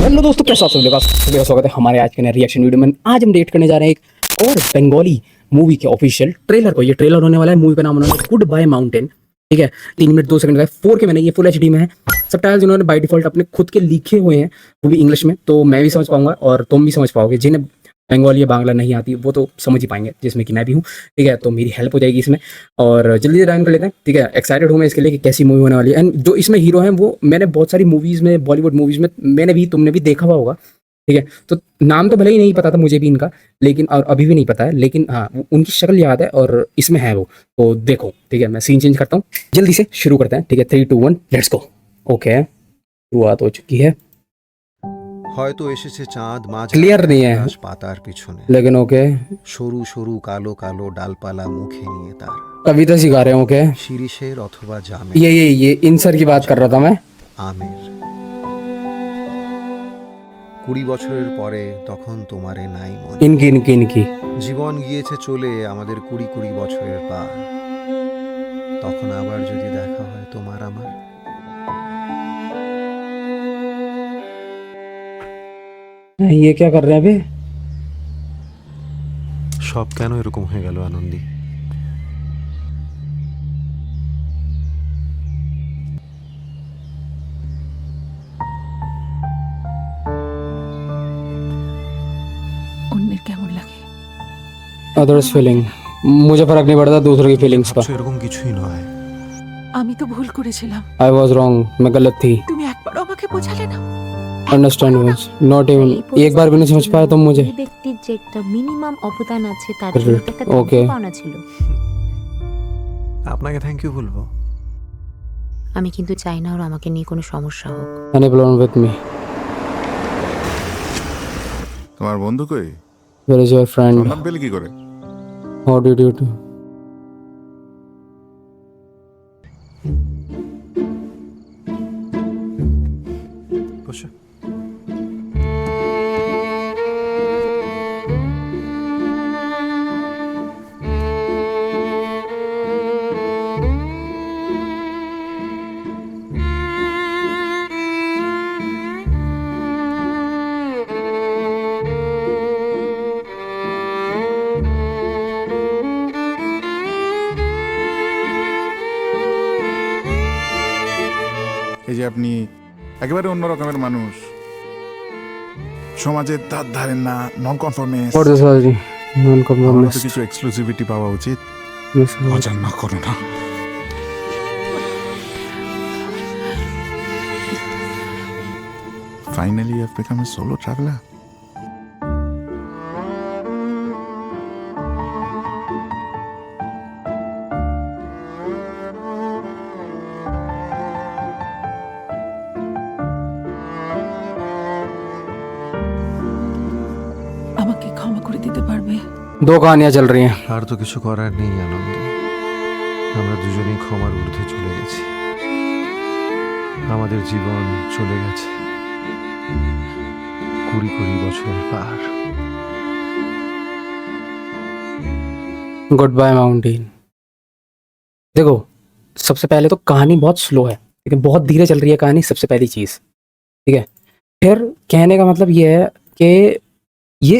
Hello दोस्तों, कैसे आप सभी लोग? सभी का स्वागत है हमारे आज के नए रिएक्शन वीडियो में। आज हम डेट करने जा रहे हैं एक और बंगाली मूवी के ऑफिशियल ट्रेलर को। ये ट्रेलर होने वाला है, मूवी का नाम उन्होंने गुड बाय माउंटेन, ठीक है। 3 मिनट 2 सेकंड का है, 4K में नहीं, ये फुल HD में है। सबटाइटल्स इन्होंने बाय डिफॉल्ट अपने खुद के लिखे हुए हैं, वो भी इंग्लिश में, तो मैं भी समझ पाऊंगा और तुम भी समझ पाओगे। जिन्हें बंगाली या बांग्ला नहीं आती वो तो समझ ही पाएंगे, जिसमें कि मैं भी हूँ, ठीक है। तो मेरी हेल्प हो जाएगी इसमें, और जल्दी से डाउन कर लेते हैं, ठीक है। एक्साइटेड हूँ मैं इसके लिए कि कैसी मूवी होने वाली है। एंड जो इसमें हीरो हैं वो मैंने बहुत सारी मूवीज़ में, बॉलीवुड मूवीज़ में मैंने भी, तुमने भी देखा हुआ होगा, ठीक है। तो नाम तो भले ही नहीं पता था मुझे भी इनका, लेकिन और अभी भी नहीं पता है, लेकिन हाँ उनकी शक्ल याद है और इसमें है वो। तो देखो, ठीक है, मैं सीन चेंज करता हूँ, जल्दी से शुरू करते हैं, ठीक है। 3 2 1 लेट्स गो। ओके, शुरुआत हो चुकी है। হয়তো এসেছে চাঁদ মাঝ क्लियर नहीं है আকাশ পাতার পিছনে लेकिन ओके। সরু সরু কালো কালো ডালপালা মুখে নিয়ে তার कविता सिखा रहे हैं, ओके। শিরিষের অথবা জামে ये इन सर की बात कर रहा था मैं। আমের 20 বছরের পরে তখন তোমারে নাই মনে इनकी জীবন গিয়েছে চলে আমাদের 20 বছরের পার তখন আবার যদি দেখা হয় তোমার আমার ये क्या कर रहे हैं अभी? সব কেন এরকম হয়ে গেল আনন্দী অন্যের কেমন লাগে? अदर्स फीलिंग, मुझे फर्क नहीं पड़ता दूसरों की फीलिंग्स का। এরকম কিছুই নয় আমি তো ভুল করেছিলাম। आई वॉज रॉन्ग, मैं गलत थी। তুমি একবারও আমাকে বোঝালে না। अंडरस्टैंड मींस नॉट इवन एक बार भी नहीं समझ पाया तुम मुझे। এই ব্যক্তির যে একটা মিনিমাম অবদান আছে তার Correct. জন্য একটা Okay. পাওনা ছিল। আপনাকে থ্যাংক ইউ বলবো আমি কিন্তু চাই না ওর আমাকে নিয়ে কোনো সমস্যা হোক। Any problem with me? তোমার বন্ধু কই? Where is your friend? সন্ধান পেলে কি করে? How did you do? বসো এই যে আপনি একেবারে অন্য রকমের মানুষ, সমাজের ধার ধারেন না, নন কনফর্মিস্ট। व्हाट इज सॉरी नॉन আমার তো कन्फर्मिस्ट? কিছু এক্সক্লুসিভিটি পাওয়া উচিত। অজান না করো না। Finally, you have become a solo traveler. আমাকে ক্ষমা করে দিতে পারবে? दो कहानियां चल रही हैं। আর তো কিছু করার নেই আনন্দে আমরা দুজনেই ক্ষমার ঊর্ধ্বে চলে গেছি আমাদের জীবন চলে গেছে 20 বছরের পার गुड बाय माउंटेन। देखो, सबसे पहले तो कहानी बहुत स्लो है, लेकिन बहुत धीरे चल रही है कहानी, सबसे पहली चीज, ठीक है। फिर कहने का मतलब ये है कि ये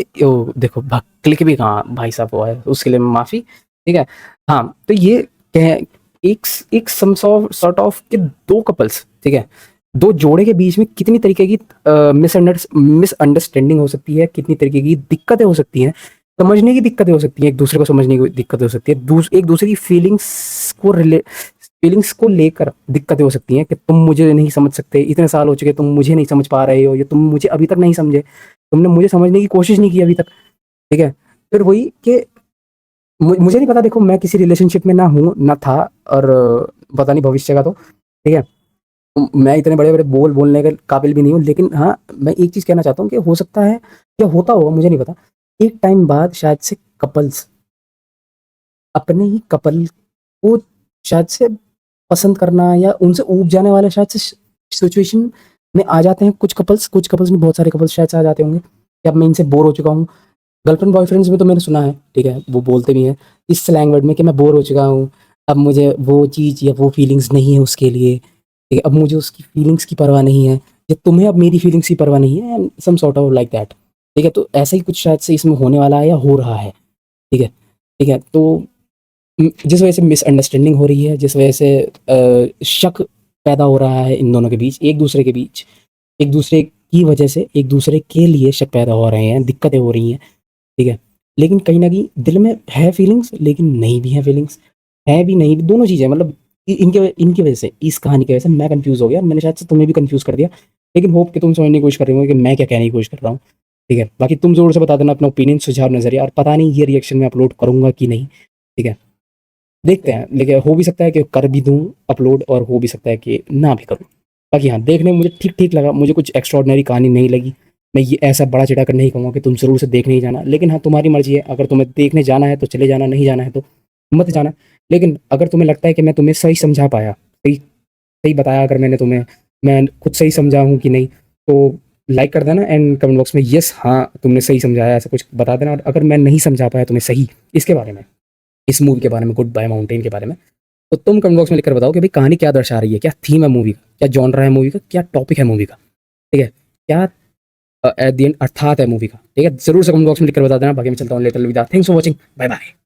देखो क्लिक भी कहाँ भाई साहब हुआ है, उसके लिए माफी, ठीक है। हाँ, तो ये एक सम सॉर्ट ऑफ के दो कपल्स, ठीक है, दो जोड़े के बीच में कितनी तरीके की मिसअंडरस्टैंडिंग हो सकती है, कितनी तरीके की दिक्कतें हो सकती हैं, समझने की दिक्कतें हो सकती हैं, एक दूसरे को समझने की दिक्कतें हो सकती है, एक दूसरे की फीलिंग्स को लेकर दिक्कतें हो सकती हैं कि तुम मुझे नहीं समझ सकते, इतने साल हो चुके तुम मुझे नहीं समझ पा रहे हो, या तुम मुझे अभी तक नहीं समझे, तुमने मुझे समझने की कोशिश नहीं की अभी तक, ठीक है। फिर वही कि मुझे नहीं पता, देखो मैं किसी रिलेशनशिप में ना हूँ ना था, और पता नहीं भविष्य का, तो ठीक है मैं इतने बड़े बड़े बोलने के काबिल भी नहीं हूँ, लेकिन हाँ मैं एक चीज़ कहना चाहता हूँ कि हो सकता है या होता होगा, मुझे नहीं पता, एक टाइम बाद शायद से कपल्स अपने ही कपल को शायद से पसंद करना या उनसे ऊब जाने वाले शायद से सिचुएशन में आ जाते हैं। कुछ कपल्स नहीं, बहुत सारे कपल्स शायद से आ जाते होंगे कि अब मैं इनसे बोर हो चुका हूँ। गर्लफ्रेंड बॉयफ्रेंड्स में तो मैंने सुना है, ठीक है, वो बोलते भी हैं इस स्लैंग वर्ड में कि मैं बोर हो चुका हूँ, अब मुझे वो चीज़ या वो फीलिंग्स नहीं है उसके लिए, ठीक है, अब मुझे उसकी फीलिंग्स की परवाह नहीं है, कि तुम्हें अब मेरी फीलिंग्स की परवाह नहीं है, some sort of like that. ठीक है, तो ऐसा ही कुछ शायद से इसमें होने वाला है या हो रहा है। ठीक है, ठीक है, तो जिस वजह से मिसअंडरस्टैंडिंग हो रही है, जिस वजह से शक पैदा हो रहा है इन दोनों के बीच, एक दूसरे के बीच, एक दूसरे की वजह से एक दूसरे के लिए शक पैदा हो रहे हैं, दिक्कतें हो रही हैं। ठीक है, लेकिन कहीं ना कहीं दिल में है फीलिंग्स, लेकिन नहीं भी है फीलिंग्स, है भी नहीं भी, दोनों चीज़ें, मतलब इनके इनकी वजह से, इस कहानी की वजह से मैं कंफ्यूज हो गया। मैंने शायद से तुम्हें भी कंफ्यूज कर दिया, लेकिन होप कि तुम समझने की कोशिश कर रहे हो कि मैं क्या कहने की कोशिश कर रहा हूँ। ठीक है, बाकी तुम ज़रूर से बता देना अपना ओपिनियन, सुझाव, नज़रिया, और पता नहीं ये रिएक्शन मैं अपलोड करूँगा कि नहीं। ठीक है, देखते हैं, लेकिन हो भी सकता है कि कर भी दूँ अपलोड, और हो भी सकता है कि ना भी करूँ। बाकी हाँ, देखने में मुझे ठीक ठीक लगा, मुझे कुछ एक्स्ट्रॉर्डनरी कहानी नहीं लगी। मैं ये ऐसा बड़ा चढ़ा कर नहीं कहूँगा कि तुम ज़रूर से देखने ही जाना, लेकिन हाँ, तुम्हारी मर्ज़ी है, अगर तुम्हें देखने जाना है तो चले जाना, नहीं जाना है तो मत जाना। लेकिन अगर तुम्हें लगता है कि मैं तुम्हें सही समझा पाया, सही सही बताया, अगर मैं खुद सही समझा हूँ कि नहीं, तो लाइक कर देना, एंड कमेंट बॉक्स में यस हाँ तुमने सही समझाया ऐसा कुछ बता देना। और अगर मैं नहीं समझा पाया तुम्हें सही इसके बारे में, इस मूवी के बारे में, गुड बाय माउंटेन के बारे में, तो तुम कमेंट बॉक्स में लिखकर बताओ कि भाई कहानी क्या दर्शा रही है, क्या थीम है मूवी का, क्या जॉनरा है मूवी का, क्या टॉपिक है मूवी का। ठीक है, क्या एट द एंड अर्थात है मूवी का। ठीक है, जरूर से कमेंट बॉक्स में लिखकर बता देना। बाकी मैं चलता हूँ, लेटर, अलविदा, thanks for watching, bye bye.